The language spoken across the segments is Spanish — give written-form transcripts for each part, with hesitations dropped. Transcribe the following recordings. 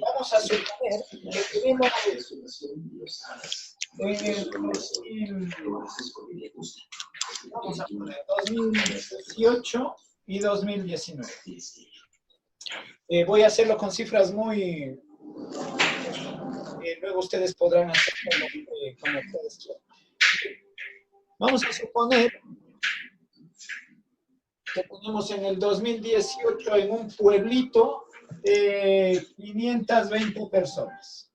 vamos a suponer que tenemos vamos a poner 2018 y 2019. Voy a hacerlo con cifras muy... luego ustedes podrán hacerlo como ustedes quieran. Vamos a suponer que tenemos en el 2018 en un pueblito 520 personas.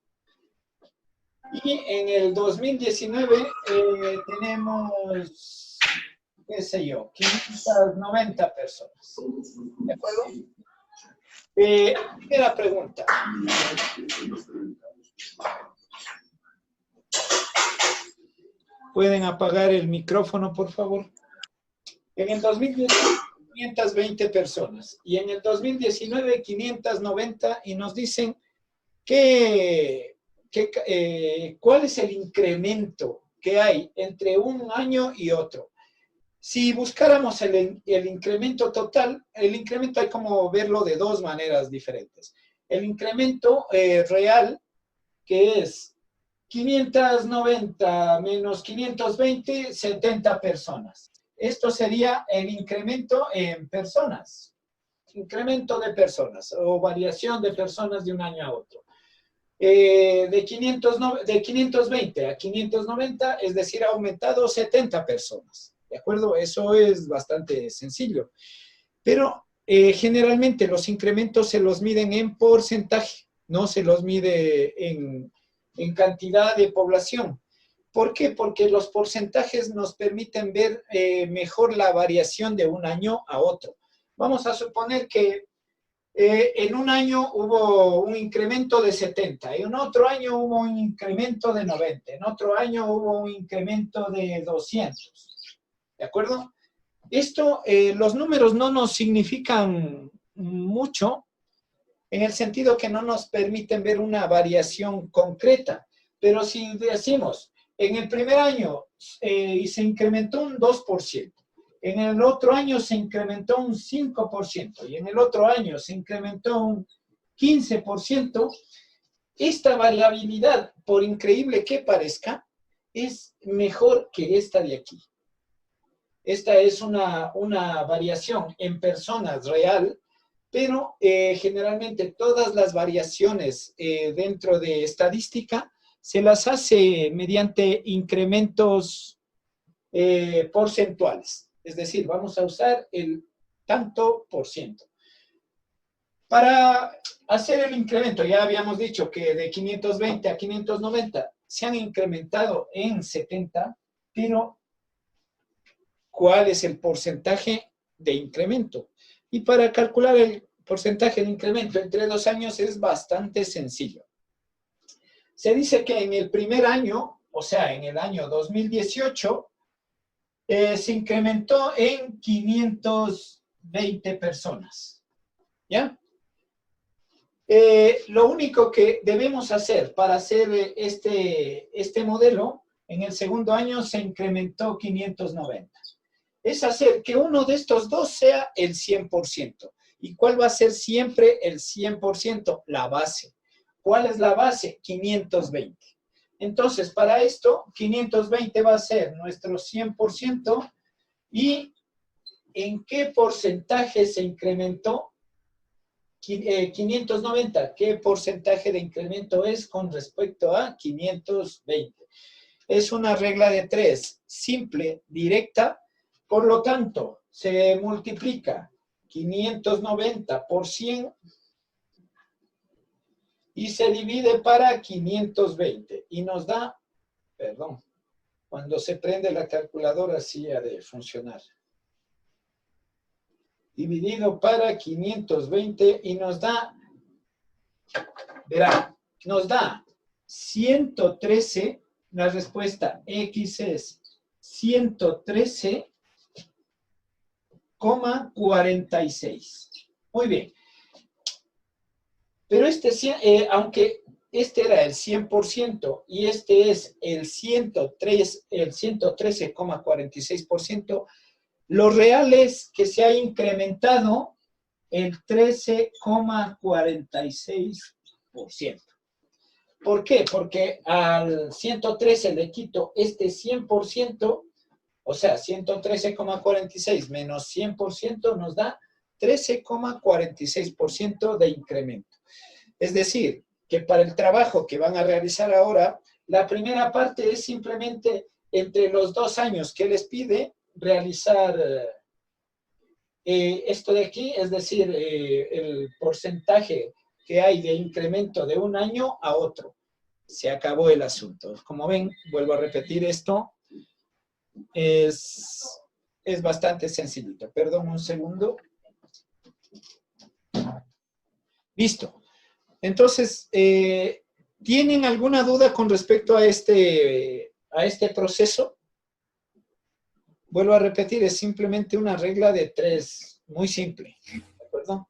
Y en el 2019 tenemos, qué sé yo, 590 personas. ¿De acuerdo? Primera pregunta. ¿Pueden apagar el micrófono, por favor? En el 2018, 520 personas. Y en el 2019, 590. Y nos dicen cuál es el incremento que hay entre un año y otro. Si buscáramos el incremento total, el incremento hay como verlo de dos maneras diferentes. El incremento real, que es 590 menos 520, 70 personas. Esto sería el incremento en personas. Incremento de personas o variación de personas de un año a otro. De 520 a 590, es decir, ha aumentado 70 personas. ¿De acuerdo? Eso es bastante sencillo. Pero generalmente los incrementos se los miden en porcentaje, no se los mide en cantidad de población. ¿Por qué? Porque los porcentajes nos permiten ver mejor la variación de un año a otro. Vamos a suponer que en un año hubo un incremento de 70, en otro año hubo un incremento de 90, en otro año hubo un incremento de 200. ¿De acuerdo? Esto, los números no nos significan mucho en el sentido que no nos permiten ver una variación concreta. Pero si decimos, en el primer año se incrementó un 2%, en el otro año se incrementó un 5% y en el otro año se incrementó un 15%, esta variabilidad, por increíble que parezca, es mejor que esta de aquí. Esta es una variación en personas real, pero generalmente todas las variaciones dentro de estadística se las hace mediante incrementos porcentuales. Es decir, vamos a usar el tanto por ciento. Para hacer el incremento, ya habíamos dicho que de 520 a 590 se han incrementado en 70, pero ¿cuál es el porcentaje de incremento? Y para calcular el porcentaje de incremento entre 2 años es bastante sencillo. Se dice que en el primer año, o sea, en el año 2018, se incrementó en 520 personas. ¿Ya? Lo único que debemos hacer para hacer este modelo, en el segundo año se incrementó 590. Es hacer que uno de estos dos sea el 100%. ¿Y cuál va a ser siempre el 100%? La base. ¿Cuál es la base? 520. Entonces, para esto, 520 va a ser nuestro 100%. ¿Y en qué porcentaje se incrementó? 590. ¿Qué porcentaje de incremento es con respecto a 520? Es una regla de 3, simple, directa. Por lo tanto, se multiplica 590 por 100 y se divide para 520 y nos da, perdón, cuando se prende la calculadora sí ha de funcionar. Dividido para 520 y nos da, verá, nos da 113, la respuesta X es 113,46. Muy bien. Pero aunque este era el 100% y este es el 113,46%, lo real es que se ha incrementado el 13,46%. ¿Por qué? Porque al 113 le quito este 100%, o sea, 113,46 menos 100% nos da 13,46% de incremento. Es decir, que para el trabajo que van a realizar ahora, la primera parte es simplemente entre los 2 años que les pide realizar esto de aquí, es decir, el porcentaje que hay de incremento de un año a otro. Se acabó el asunto. Como ven, vuelvo a repetir esto, es bastante sencillito. Perdón un segundo. Listo. Entonces, ¿tienen alguna duda con respecto a este proceso? Vuelvo a repetir, es simplemente una regla de 3, muy simple. ¿De acuerdo?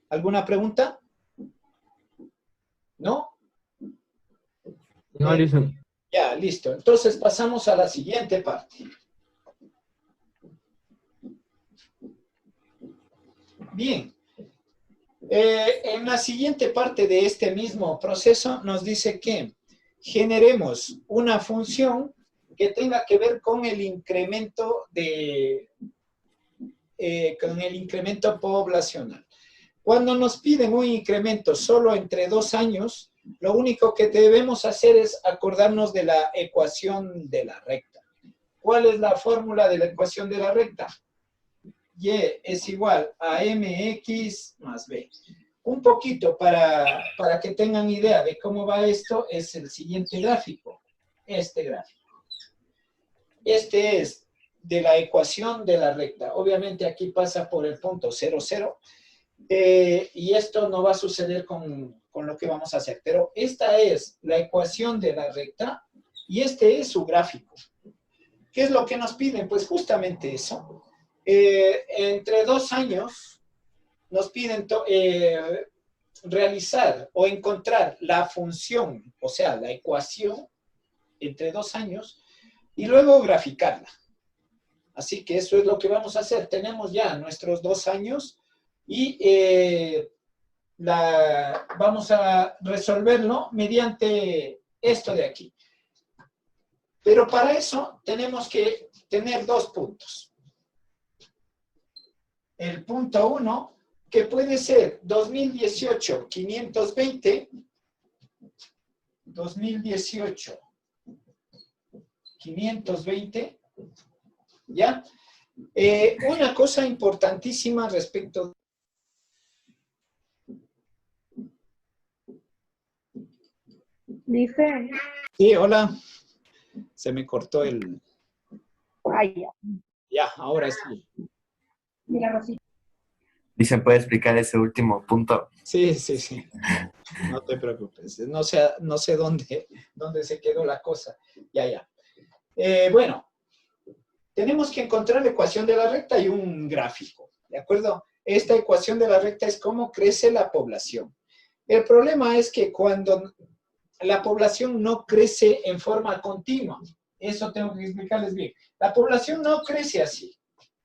¿Alguna pregunta? ¿No? No, listo. Ya, listo. Entonces pasamos a la siguiente parte. Bien. En la siguiente parte de este mismo proceso nos dice que generemos una función que tenga que ver con el incremento poblacional. Cuando nos piden un incremento solo entre 2 años, lo único que debemos hacer es acordarnos de la ecuación de la recta. ¿Cuál es la fórmula de la ecuación de la recta? Y es igual a mx más b. Un poquito para que tengan idea de cómo va esto es el siguiente gráfico. Este gráfico. Este es de la ecuación de la recta. Obviamente aquí pasa por el punto 0, 0. Y esto no va a suceder con lo que vamos a hacer. Pero esta es la ecuación de la recta y este es su gráfico. ¿Qué es lo que nos piden? Pues justamente eso. Entre 2 años nos piden realizar o encontrar la función, o sea, la ecuación entre 2 años y luego graficarla. Así que eso es lo que vamos a hacer. Tenemos ya nuestros 2 años y vamos a resolverlo mediante esto de aquí. Pero para eso tenemos que tener 2 puntos. El punto 1, que puede ser 2018, 520, 2018, 520, ¿ya? Una cosa importantísima respecto. Dice. Sí, hola. Se me cortó el. Ay, ya. Ya, ahora sí. Mira, Rosita. Dicen, ¿puede explicar ese último punto? Sí, sí, sí. No te preocupes. No sé dónde se quedó la cosa. Ya. Bueno, tenemos que encontrar la ecuación de la recta y un gráfico, ¿de acuerdo? Esta ecuación de la recta es cómo crece la población. El problema es que cuando la población no crece en forma continua, eso tengo que explicarles bien. La población no crece así,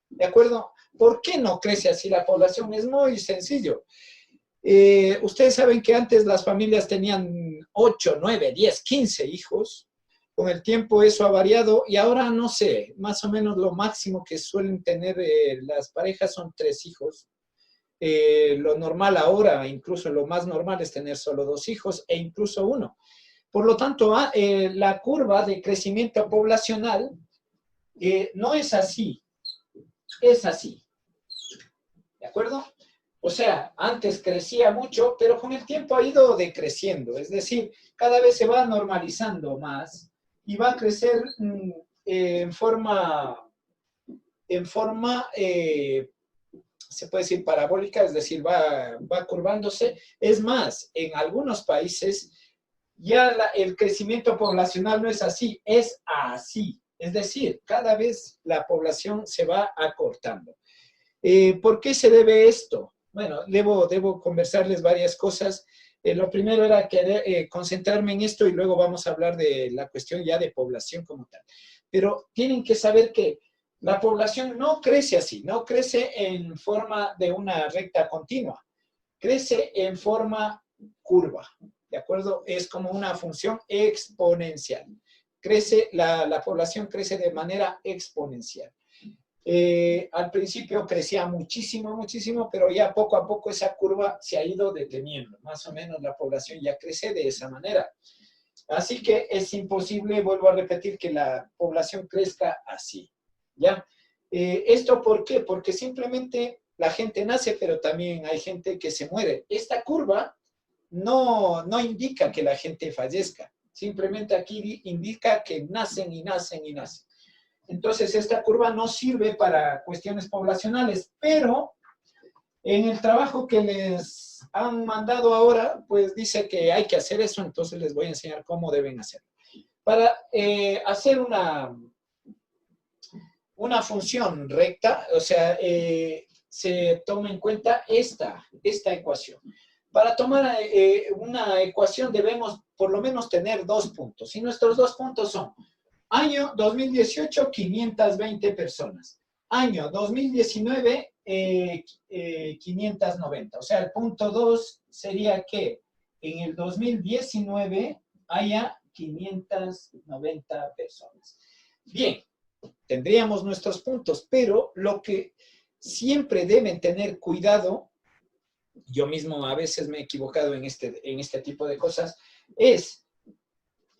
¿de acuerdo? ¿Por qué no crece así la población? Es muy sencillo. Ustedes saben que antes las familias tenían 8, 9, 10, 15 hijos. Con el tiempo eso ha variado y ahora no sé, más o menos lo máximo que suelen tener las parejas son 3 hijos. Lo normal ahora, incluso lo más normal es tener solo 2 hijos e incluso 1. Por lo tanto, la curva de crecimiento poblacional no es así, es así. ¿De acuerdo? O sea, antes crecía mucho, pero con el tiempo ha ido decreciendo. Es decir, cada vez se va normalizando más y va a crecer en forma se puede decir parabólica, es decir, va curvándose. Es más, en algunos países ya el crecimiento poblacional no es así, es así. Es decir, cada vez la población se va acortando. ¿Por qué se debe esto? Bueno, debo conversarles varias cosas. Lo primero era concentrarme en esto y luego vamos a hablar de la cuestión ya de población como tal. Pero tienen que saber que La población no crece así, no crece en forma de una recta continua, crece en forma curva, ¿de acuerdo? Es como una función exponencial. La población crece de manera exponencial. Al principio crecía muchísimo, muchísimo, pero ya poco a poco esa curva se ha ido deteniendo. Más o menos la población ya crece de esa manera. Así que es imposible, vuelvo a repetir, que la población crezca así, ¿ya? ¿Esto por qué? Porque simplemente la gente nace, pero también hay gente que se muere. Esta curva no indica que la gente fallezca. Simplemente aquí indica que nacen y nacen y nacen. Entonces, esta curva no sirve para cuestiones poblacionales, pero en el trabajo que les han mandado ahora, pues dice que hay que hacer eso, entonces les voy a enseñar cómo deben hacerlo. Para hacer una función recta, o sea, se toma en cuenta esta ecuación. Para tomar una ecuación debemos por lo menos tener 2 puntos, y nuestros 2 puntos son año 2018, 520 personas. Año 2019, 590. O sea, el punto 2 sería que en el 2019 haya 590 personas. Bien, tendríamos nuestros puntos, pero lo que siempre deben tener cuidado, yo mismo a veces me he equivocado en este tipo de cosas, es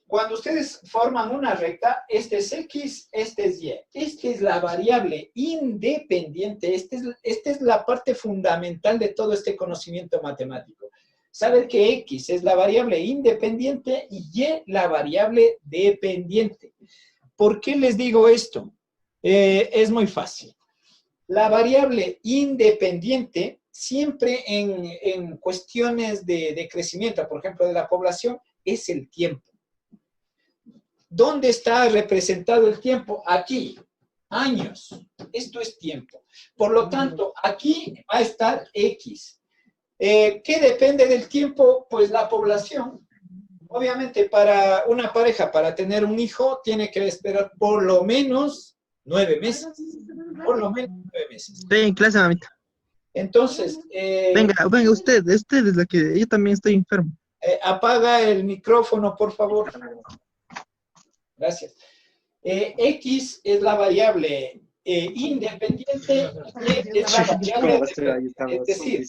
cuando ustedes forman una recta, este es X, este es Y. Esta es la variable independiente. Esta es la parte fundamental de todo este conocimiento matemático. Saber que X es la variable independiente y Y la variable dependiente. ¿Por qué les digo esto? Es muy fácil. La variable independiente, siempre en cuestiones de crecimiento, por ejemplo, de la población, es el tiempo. ¿Dónde está representado el tiempo? Aquí, años. Esto es tiempo. Por lo tanto, aquí va a estar X. ¿Qué depende del tiempo? Pues la población. Obviamente, para una pareja, para tener un hijo, tiene que esperar por lo menos 9 meses. Por lo menos 9 meses. Estoy en clase, mamita. Entonces, Venga, usted es la que yo también estoy enfermo. apaga el micrófono, por favor. Gracias. X es la variable independiente, Y es la variable dependiente. Es decir,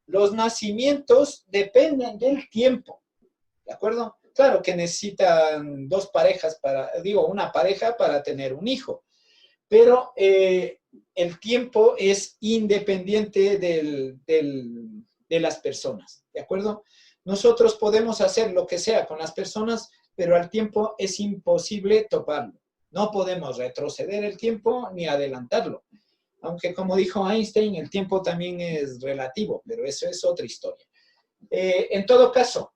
los nacimientos dependen del tiempo. ¿De acuerdo? Claro que necesitan una pareja para tener un hijo. Pero el tiempo es independiente de las personas. ¿De acuerdo? Nosotros podemos hacer lo que sea con las personas, pero al tiempo es imposible toparlo. No podemos retroceder el tiempo ni adelantarlo. Aunque, como dijo Einstein, el tiempo también es relativo, pero eso es otra historia. En todo caso,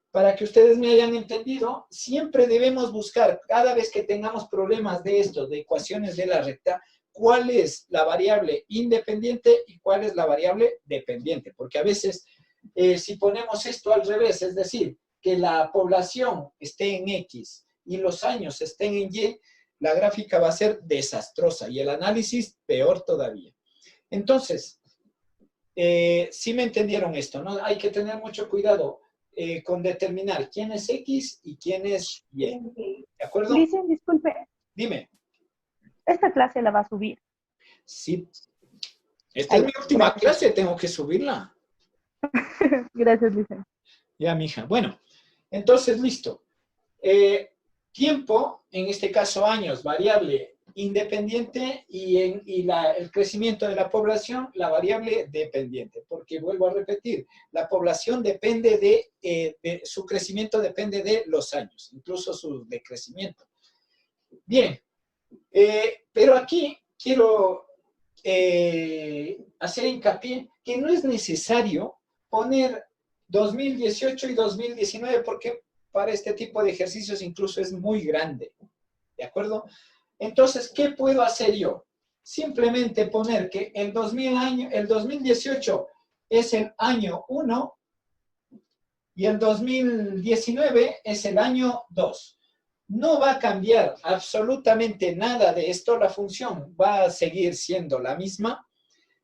para que ustedes me hayan entendido, siempre debemos buscar, cada vez que tengamos problemas de estos, de ecuaciones de la recta, cuál es la variable independiente y cuál es la variable dependiente. Porque a veces, si ponemos esto al revés, es decir, que la población esté en X y los años estén en Y, la gráfica va a ser desastrosa y el análisis peor todavía. Entonces, sí me entendieron esto, ¿no? Hay que tener mucho cuidado con determinar quién es X y quién es Y. ¿De acuerdo? Dicen, disculpe, Dime. esta clase la va a subir. Sí. Esta es mi última clase, tengo que subirla. Gracias, dicen. Ya, mija. Bueno, entonces, listo. Tiempo, en este caso años, variable independiente y el crecimiento de la población, la variable dependiente. Porque, vuelvo a repetir, la población depende su crecimiento depende de los años, incluso su decrecimiento. Bien, pero aquí quiero hacer hincapié que no es necesario poner 2018 y 2019 porque para este tipo de ejercicios incluso es muy grande, ¿de acuerdo? Entonces, ¿qué puedo hacer yo? Simplemente poner que el 2018 es el año 1 y el 2019 es el año 2. No va a cambiar absolutamente nada de esto, la función va a seguir siendo la misma,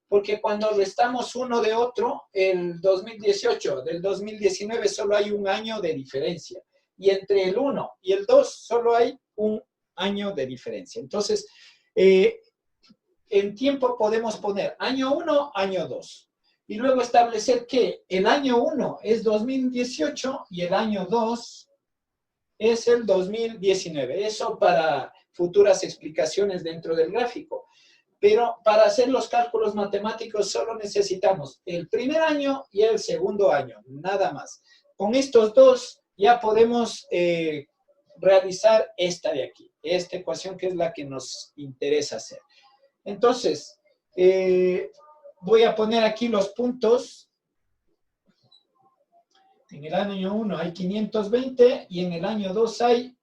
porque cuando restamos uno de otro, el 2018 del 2019 solo hay un año de diferencia, y entre el 1 y el 2 solo hay un año de diferencia. Entonces, en tiempo podemos poner año 1, año 2, y luego establecer que el año 1 es 2018 y el año 2 es el 2019. Eso para futuras explicaciones dentro del gráfico. Pero para hacer los cálculos matemáticos solo necesitamos el primer año y el segundo año, nada más. Con estos dos ya podemos realizar esta de aquí, esta ecuación que es la que nos interesa hacer. Entonces, voy a poner aquí los puntos. En el año 1 hay 520 y en el año 2 hay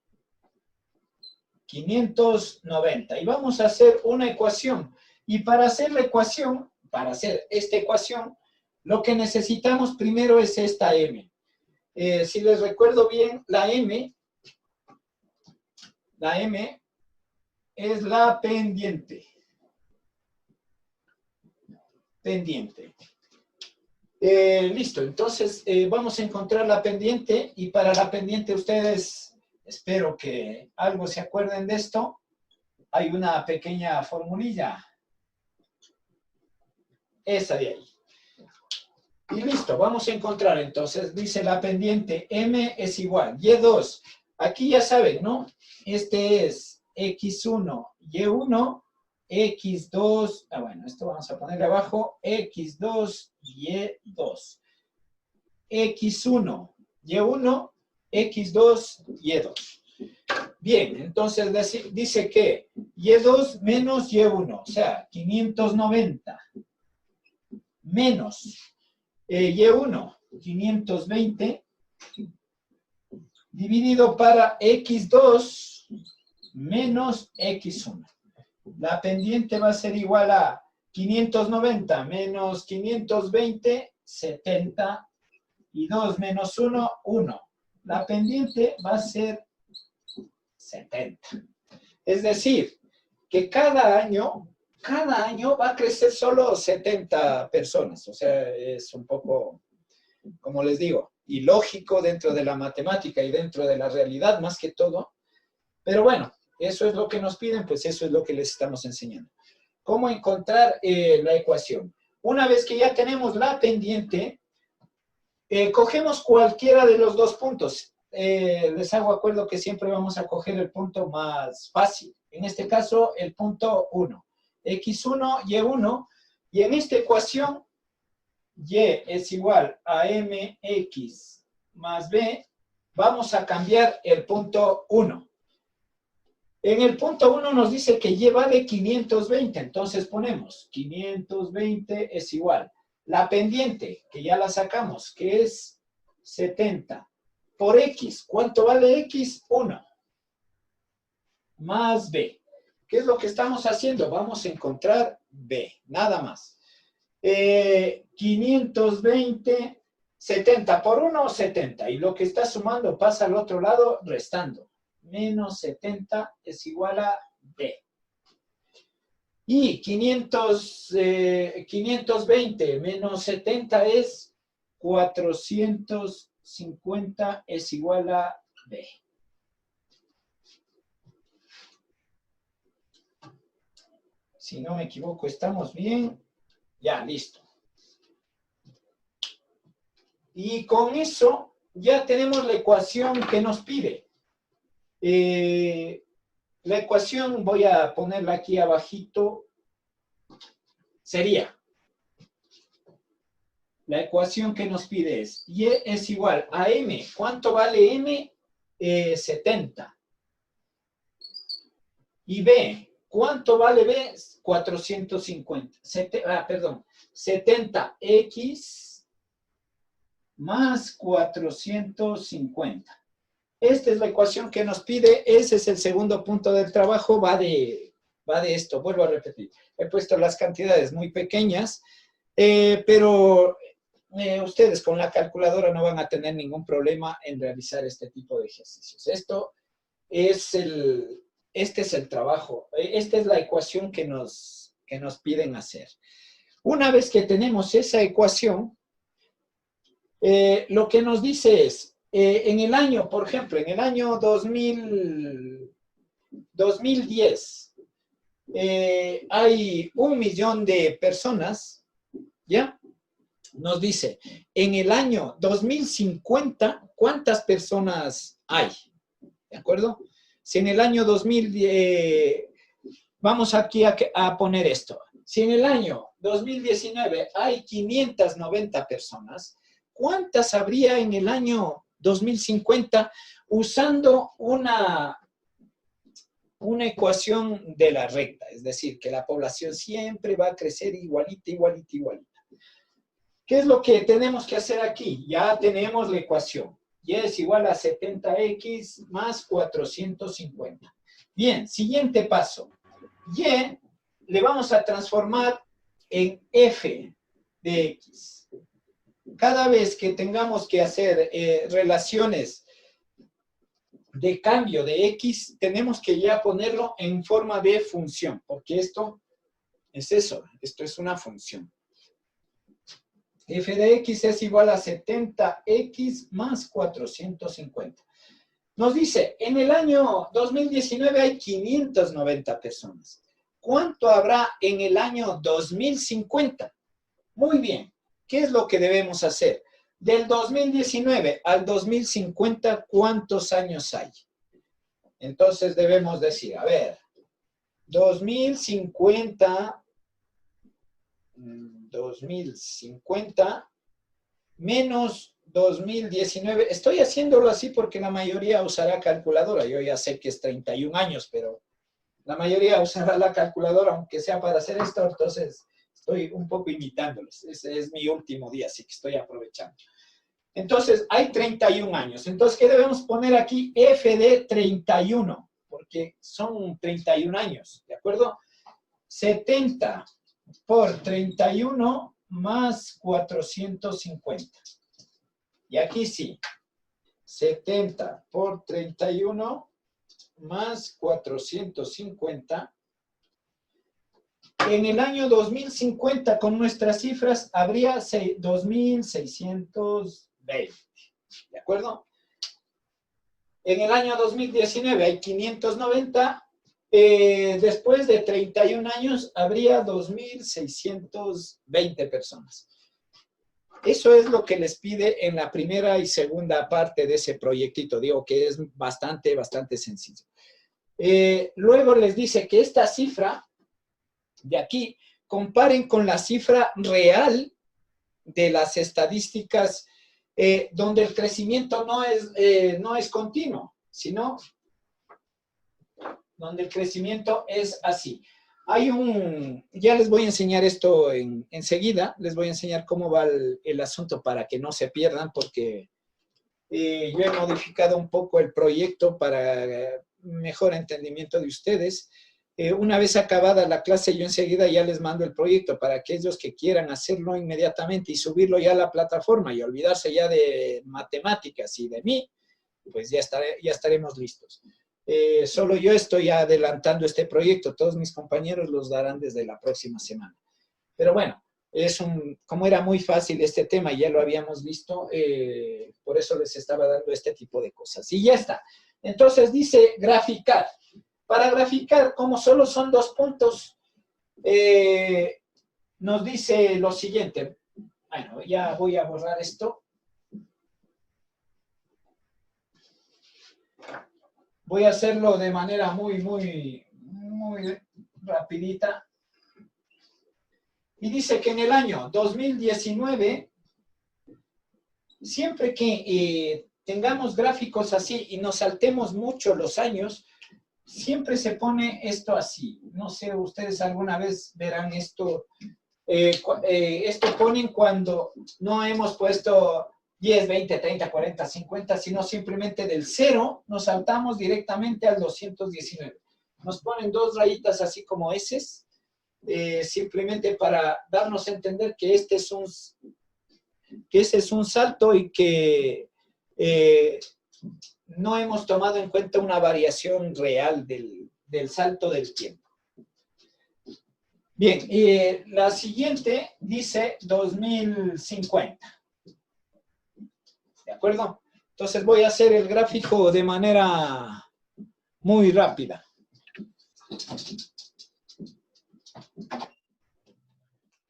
590. Y vamos a hacer una ecuación. Y para hacer la ecuación, para hacer esta ecuación, lo que necesitamos primero es esta M. Si les recuerdo bien, la M es la pendiente. Listo, entonces vamos a encontrar la pendiente y para la pendiente ustedes, espero que algo se acuerden de esto, hay una pequeña formulilla, esa de ahí. Y listo, vamos a encontrar entonces, dice la pendiente M es igual, Y2, aquí ya saben, ¿no? Este es X1, Y1, X2, bueno, esto vamos a ponerle abajo, X2, Y2. X1, Y1, X2, Y2. Bien, entonces dice que Y2 menos Y1, o sea, 590, menos Y1, 520, dividido para X2 menos X1. La pendiente va a ser igual a 590 menos 520, 70, y 2 menos 1, 1. La pendiente va a ser 70. Es decir, que cada año va a crecer solo 70 personas. O sea, es un poco, como les digo, ilógico dentro de la matemática y dentro de la realidad más que todo. Pero bueno, eso es lo que nos piden, pues eso es lo que les estamos enseñando. ¿Cómo encontrar la ecuación? Una vez que ya tenemos la pendiente, cogemos cualquiera de los dos puntos. Les hago acuerdo que siempre vamos a coger el punto más fácil. En este caso, el punto 1. X1, Y1. Y en esta ecuación, Y es igual a MX más B. Vamos a cambiar el punto 1. En el punto 1 nos dice que Y vale 520. Entonces ponemos 520 es igual. La pendiente, que ya la sacamos, que es 70. Por X, ¿cuánto vale X? 1. Más B. ¿Qué es lo que estamos haciendo? Vamos a encontrar B, nada más. 520, 70 por 1, 70. Y lo que está sumando pasa al otro lado restando. Menos 70 es igual a B. Y 520 menos 70 es 450 es igual a B. Si no me equivoco, estamos bien. Ya, listo. Y con eso ya tenemos la ecuación que nos pide. La ecuación, voy a ponerla aquí abajito, sería, la ecuación que nos pide es, Y es igual a M. ¿Cuánto vale M? 70. Y B, ¿cuánto vale B? 450. 70x más 450. Esta es la ecuación que nos pide. Ese es el segundo punto del trabajo. Va de esto. Vuelvo a repetir. He puesto las cantidades muy pequeñas, pero ustedes con la calculadora no van a tener ningún problema en realizar este tipo de ejercicios. Esto este es el trabajo, esta es la ecuación que nos piden hacer. Una vez que tenemos esa ecuación, lo que nos dice es, en el año, por ejemplo, en el año 2010, hay 1 millón de personas, ¿ya? Nos dice, en el año 2050, ¿cuántas personas hay? ¿De acuerdo? Si en el año 2000, vamos aquí a poner esto. Si en el año 2019 hay 590 personas, ¿cuántas habría en el año 2050 usando una ecuación de la recta? Es decir, que la población siempre va a crecer igualita, igualita, igualita. ¿Qué es lo que tenemos que hacer aquí? Ya tenemos la ecuación. Y es igual a 70x más 450. Bien, siguiente paso. Y le vamos a transformar en f de x. Cada vez que tengamos que hacer relaciones de cambio de x, tenemos que ya ponerlo en forma de función, porque esto es eso, esto es una función. F de x es igual a 70x más 450. Nos dice, en el año 2019 hay 590 personas. ¿Cuánto habrá en el año 2050? Muy bien, ¿qué es lo que debemos hacer? Del 2019 al 2050, ¿cuántos años hay? Entonces debemos decir, a ver, 2050 menos 2019. Estoy haciéndolo así porque la mayoría usará calculadora. Yo ya sé que es 31 años, pero la mayoría usará la calculadora, aunque sea para hacer esto. Entonces, estoy un poco imitándoles. Ese es mi último día, así que estoy aprovechando. Entonces, hay 31 años. Entonces, ¿qué debemos poner aquí? F de 31, porque son 31 años, ¿de acuerdo? 70 por 31 más 450. Y aquí sí, 70 por 31 más 450. En el año 2050, con nuestras cifras, habría 2.620. ¿De acuerdo? En el año 2019 hay 590. Después de 31 años, habría 2.620 personas. Eso es lo que les pide en la primera y segunda parte de ese proyectito. Digo que es bastante, bastante sencillo. Luego les dice que esta cifra de aquí, comparen con la cifra real de las estadísticas donde el crecimiento no es continuo, sino donde el crecimiento es así. Ya les voy a enseñar esto enseguida, les voy a enseñar cómo va el asunto para que no se pierdan, porque yo he modificado un poco el proyecto para mejor entendimiento de ustedes. Una vez acabada la clase, yo enseguida ya les mando el proyecto para aquellos que quieran hacerlo inmediatamente y subirlo ya a la plataforma y olvidarse ya de matemáticas y de mí, pues ya estaremos listos. Solo yo estoy adelantando este proyecto, todos mis compañeros los darán desde la próxima semana. Pero bueno, como era muy fácil este tema, ya lo habíamos visto, por eso les estaba dando este tipo de cosas. Y ya está. Entonces dice graficar. Para graficar, como solo son 2 puntos, nos dice lo siguiente. Bueno, ya voy a borrar esto. Voy a hacerlo de manera muy, muy, muy rapidita. Y dice que en el año 2019, siempre que tengamos gráficos así y nos saltemos mucho los años, siempre se pone esto así. No sé, ustedes alguna vez verán esto. Esto ponen cuando no hemos puesto 10, 20, 30, 40, 50, sino simplemente del 0 nos saltamos directamente al 219. Nos ponen 2 rayitas así como eses, simplemente para darnos a entender que ese es un salto y que no hemos tomado en cuenta una variación real del salto del tiempo. Bien, la siguiente dice 2050. ¿De acuerdo? Entonces voy a hacer el gráfico de manera muy rápida.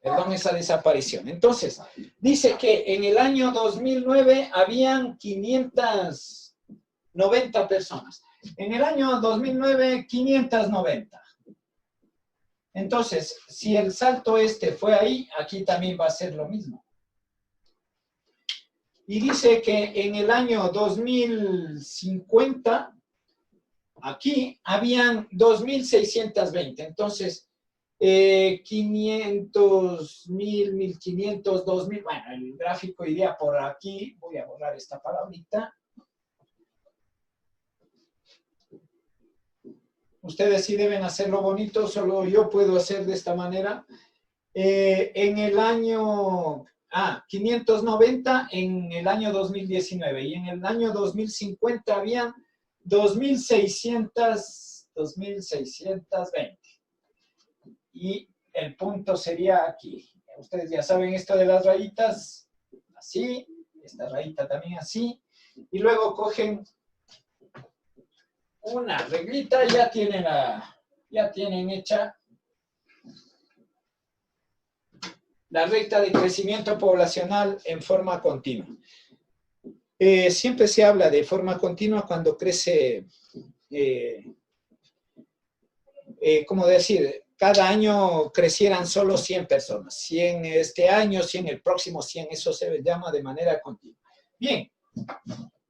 Perdón esa desaparición. Entonces, dice que en el año 2009 habían 590 personas. En el año 2009, 590. Entonces, si el salto este fue ahí, aquí también va a ser lo mismo. Y dice que en el año 2050, aquí habían 2.620. Entonces, 500, 1.000, 1.500, 2.000. Bueno, el gráfico iría por aquí. Voy a borrar esta palabrita. Ustedes sí deben hacerlo bonito, solo yo puedo hacer de esta manera. En el año 590 en el año 2019 y en el año 2050 habían 2.620. Y el punto sería aquí. Ustedes ya saben esto de las rayitas, así, esta rayita también así, y luego cogen una reglita, ya tienen hecha la recta de crecimiento poblacional en forma continua. Siempre se habla de forma continua cuando crece, ¿cómo decir? Cada año crecieran solo 100 personas. 100 este año, 100 el próximo, 100, eso se llama de manera continua. Bien.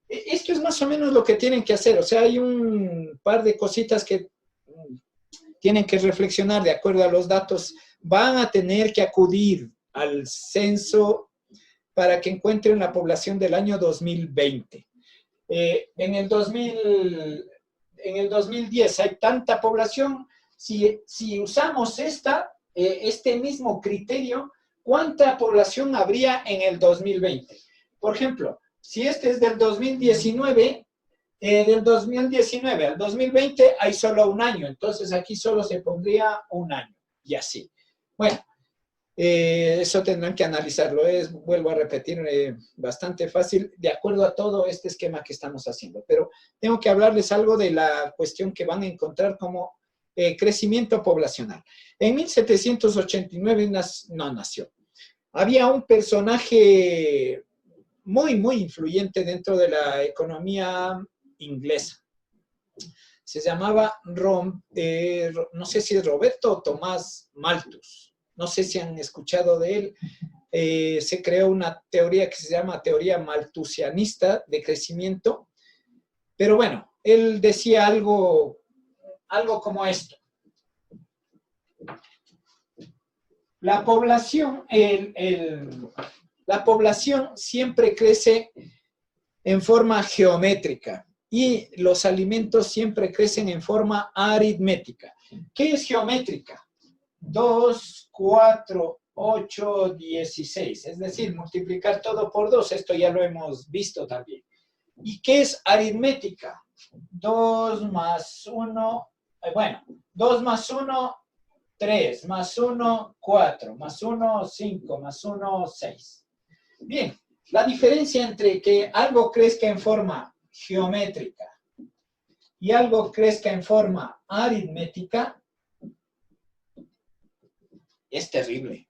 Esto es más o menos lo que tienen que hacer. O sea, hay un par de cositas que tienen que reflexionar de acuerdo a los datos. Van a tener que acudir al censo para que encuentren la población del año 2020. En el 2010 hay tanta población. Si usamos este mismo criterio, ¿cuánta población habría en el 2020? Por ejemplo, si este es del 2019, del 2019 al 2020 hay solo un año, entonces aquí solo se pondría un año, y así. Bueno, eso tendrán que analizarlo, vuelvo a repetir, bastante fácil, de acuerdo a todo este esquema que estamos haciendo. Pero tengo que hablarles algo de la cuestión que van a encontrar como crecimiento poblacional. En 1789 no nació. Había un personaje muy influyente dentro de la economía inglesa. Se llamaba, no sé si es Roberto o Tomás Malthus. No sé si han escuchado de él. Se creó una teoría que se llama teoría malthusianista de crecimiento. Pero bueno, él decía algo como esto. La población, la población siempre crece en forma geométrica y los alimentos siempre crecen en forma aritmética. ¿Qué es geométrica? 2, 4, 8, 16. Es decir, multiplicar todo por 2. Esto ya lo hemos visto también. ¿Y qué es aritmética? 2 más 1, 2 más 1, 3, más 1, 4, más 1, 5, más 1, 6. Bien, la diferencia entre que algo crezca en forma geométrica y algo crezca en forma aritmética es terrible.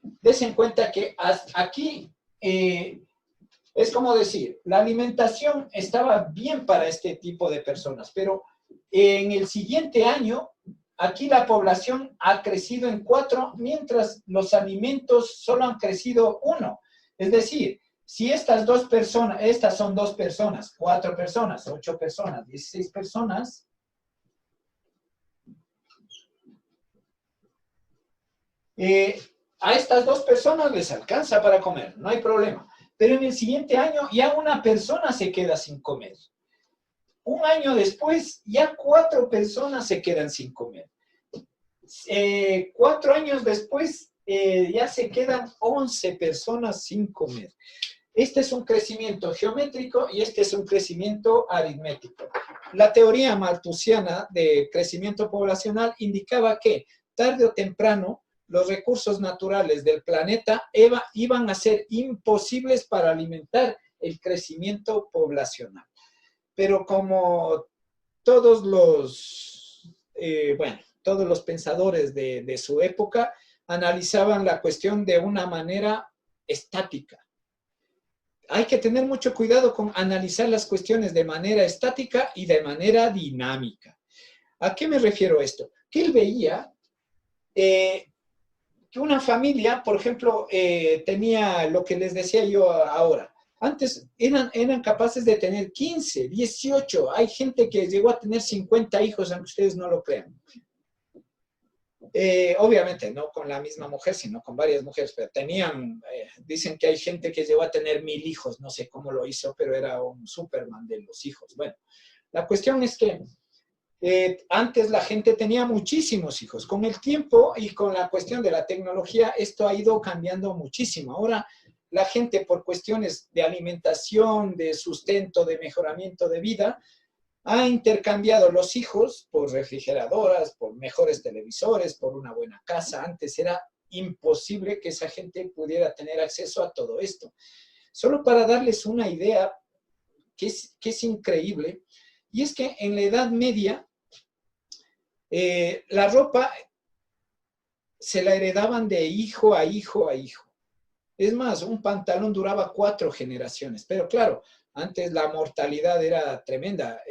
Des en cuenta que aquí es como decir, la alimentación estaba bien para este tipo de personas, pero en el siguiente año, aquí la población ha crecido en 4, mientras los alimentos solo han crecido 1. Es decir, si estas son 2 personas, 4 personas, 8 personas, 16 personas, a estas 2 personas les alcanza para comer, no hay problema. Pero en el siguiente año ya una persona se queda sin comer. Un año después ya 4 personas se quedan sin comer. 4 años después ya se quedan 11 personas sin comer. Este es un crecimiento geométrico y este es un crecimiento aritmético. La teoría malthusiana de crecimiento poblacional indicaba que tarde o temprano los recursos naturales del planeta iban a ser imposibles para alimentar el crecimiento poblacional. Pero como todos todos los pensadores de su época analizaban la cuestión de una manera estática. Hay que tener mucho cuidado con analizar las cuestiones de manera estática y de manera dinámica. ¿A qué me refiero esto? Que él veía que una familia, por ejemplo, tenía lo que les decía yo ahora. Antes eran capaces de tener 15, 18. Hay gente que llegó a tener 50 hijos, aunque ustedes no lo crean. Obviamente no con la misma mujer, sino con varias mujeres, pero dicen que hay gente que llegó a tener 1000 hijos, no sé cómo lo hizo, pero era un Superman de los hijos. Bueno, la cuestión es que antes la gente tenía muchísimos hijos. Con el tiempo y con la cuestión de la tecnología, esto ha ido cambiando muchísimo. Ahora la gente, por cuestiones de alimentación, de sustento, de mejoramiento de vida, ha intercambiado los hijos por refrigeradoras, por mejores televisores, por una buena casa. Antes era imposible que esa gente pudiera tener acceso a todo esto. Solo para darles una idea que es increíble, y es que en la Edad Media la ropa se la heredaban de hijo a hijo a hijo. Es más, un pantalón duraba 4 generaciones, pero claro, antes la mortalidad era tremenda.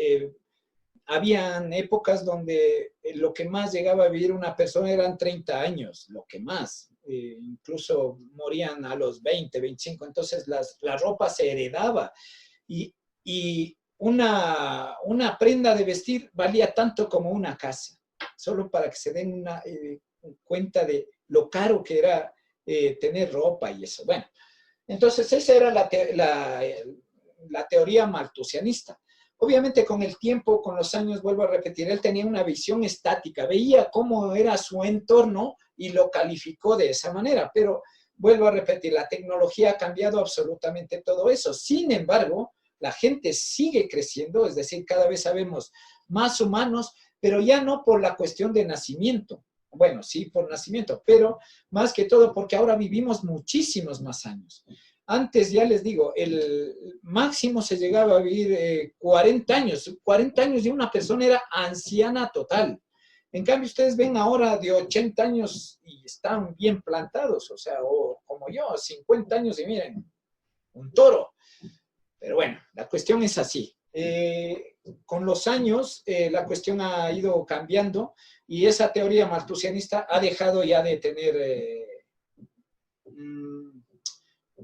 Habían épocas donde lo que más llegaba a vivir una persona eran 30 años, lo que más. Incluso morían a los 20, 25. Entonces la ropa se heredaba. Y una prenda de vestir valía tanto como una casa. Solo para que se den una cuenta de lo caro que era tener ropa y eso. Bueno, entonces esa era la teoría malthusianista. Obviamente con el tiempo, con los años, vuelvo a repetir, él tenía una visión estática, veía cómo era su entorno y lo calificó de esa manera, pero vuelvo a repetir, la tecnología ha cambiado absolutamente todo eso. Sin embargo, la gente sigue creciendo, es decir, cada vez sabemos más humanos, pero ya no por la cuestión de nacimiento. Bueno, sí, por nacimiento, pero más que todo porque ahora vivimos muchísimos más años. Antes, ya les digo, el máximo se llegaba a vivir 40 años. 40 años de una persona era anciana total. En cambio, ustedes ven ahora de 80 años y están bien plantados, o sea, o como yo, 50 años y miren, un toro. Pero bueno, la cuestión es así. Con los años, la cuestión ha ido cambiando y esa teoría malthusianista ha dejado ya de tener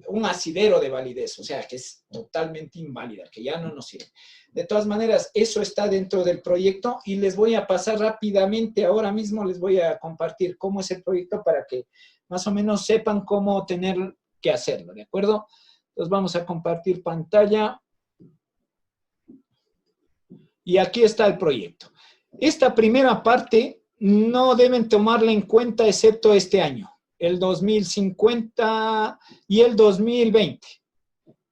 un asidero de validez, o sea, que es totalmente inválida, que ya no nos sirve. De todas maneras, eso está dentro del proyecto y les voy a pasar rápidamente, ahora mismo les voy a compartir cómo es el proyecto para que más o menos sepan cómo tener que hacerlo, ¿de acuerdo? Entonces vamos a compartir pantalla. Y aquí está el proyecto. Esta primera parte no deben tomarla en cuenta excepto este año, el 2050 y el 2020.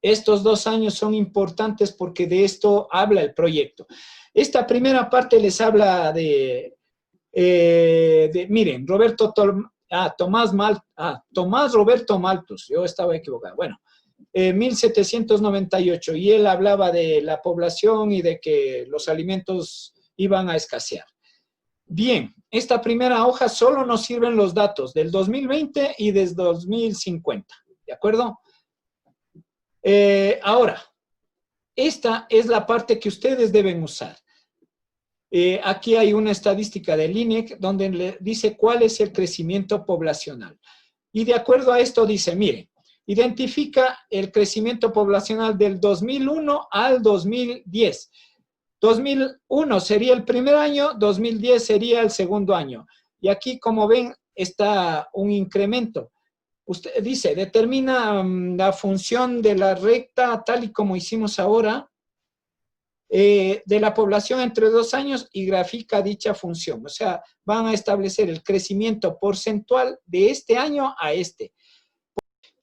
Estos 2 años son importantes porque de esto habla el proyecto. Esta primera parte les habla miren, Tomás Roberto Malthus, yo estaba equivocado. Bueno, 1798, y él hablaba de la población y de que los alimentos iban a escasear. Bien, esta primera hoja solo nos sirven los datos del 2020 y del 2050, ¿de acuerdo? Ahora, esta es la parte que ustedes deben usar. Aquí hay una estadística del INEC donde le dice cuál es el crecimiento poblacional. Y de acuerdo a esto dice, miren, identifica el crecimiento poblacional del 2001 al 2010. 2001 sería el primer año, 2010 sería el segundo año. Y aquí, como ven, está un incremento. Usted dice, determina la función de la recta, tal y como hicimos ahora, de la población entre 2 años y grafica dicha función. O sea, van a establecer el crecimiento porcentual de este año a este.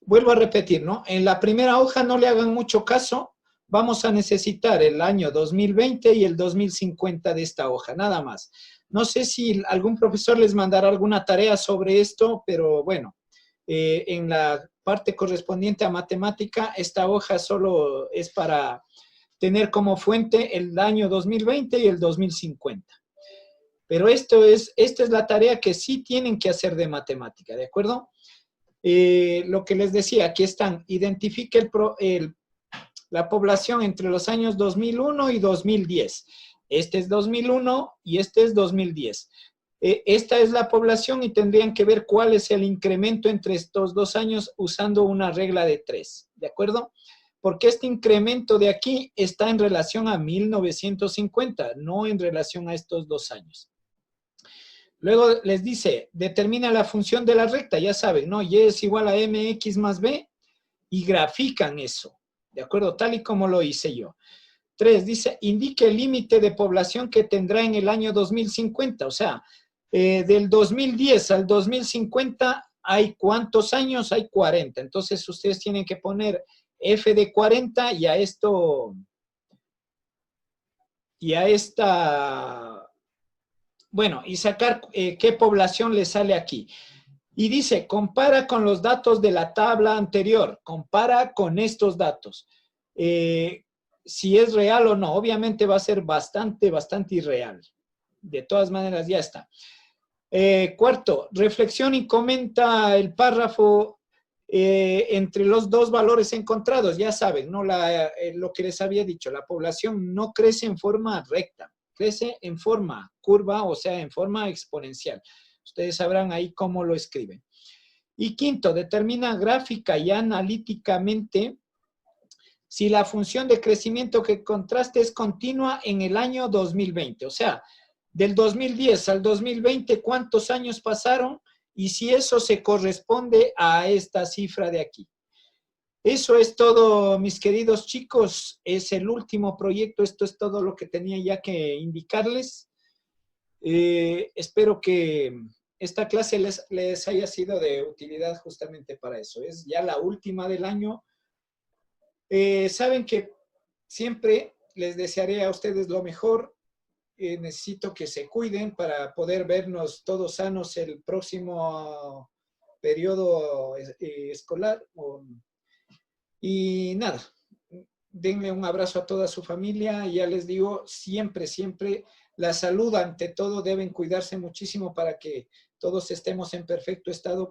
vuelvo a repetir, ¿no? En la primera hoja no le hagan mucho caso, vamos a necesitar el año 2020 y el 2050 de esta hoja, nada más. No sé si algún profesor les mandará alguna tarea sobre esto, pero bueno, en la parte correspondiente a matemática, esta hoja solo es para tener como fuente el año 2020 y el 2050. Pero esta es la tarea que sí tienen que hacer de matemática, ¿de acuerdo? Lo que les decía, aquí están, identifique la población entre los años 2001 y 2010. Este es 2001 y este es 2010. Esta es la población y tendrían que ver cuál es el incremento entre estos dos años usando una regla de 3, ¿de acuerdo? Porque este incremento de aquí está en relación a 1950, no en relación a estos 2 años. Luego les dice, determina la función de la recta, ya saben, ¿no? Y es igual a mx más b y grafican eso, ¿de acuerdo? Tal y como lo hice yo. 3, dice, indique el límite de población que tendrá en el año 2050, o sea, del 2010 al 2050 hay ¿cuántos años? Hay 40, entonces ustedes tienen que poner f de 40 y a esto, y a esta... Bueno, y sacar qué población le sale aquí. Y dice, compara con los datos de la tabla anterior, compara con estos datos. Si es real o no, obviamente va a ser bastante irreal. De todas maneras, ya está. Cuarto, reflexión y comenta el párrafo entre los dos valores encontrados. Ya saben, ¿no? Lo que les había dicho, la población no crece en forma recta. Crece en forma curva, o sea, en forma exponencial. Ustedes sabrán ahí cómo lo escriben. Y quinto, determina gráfica y analíticamente si la función de crecimiento que contraste es continua en el año 2020. O sea, del 2010 al 2020, ¿cuántos años pasaron? Y si eso se corresponde a esta cifra de aquí. Eso es todo, mis queridos chicos. Es el último proyecto. Esto es todo lo que tenía ya que indicarles. Espero que esta clase les haya sido de utilidad justamente para eso. Es ya la última del año. Saben que siempre les desearé a ustedes lo mejor. Necesito que se cuiden para poder vernos todos sanos el próximo periodo escolar. Y nada, denle un abrazo a toda su familia. Ya les digo, siempre la salud ante todo, deben cuidarse muchísimo para que todos estemos en perfecto estado.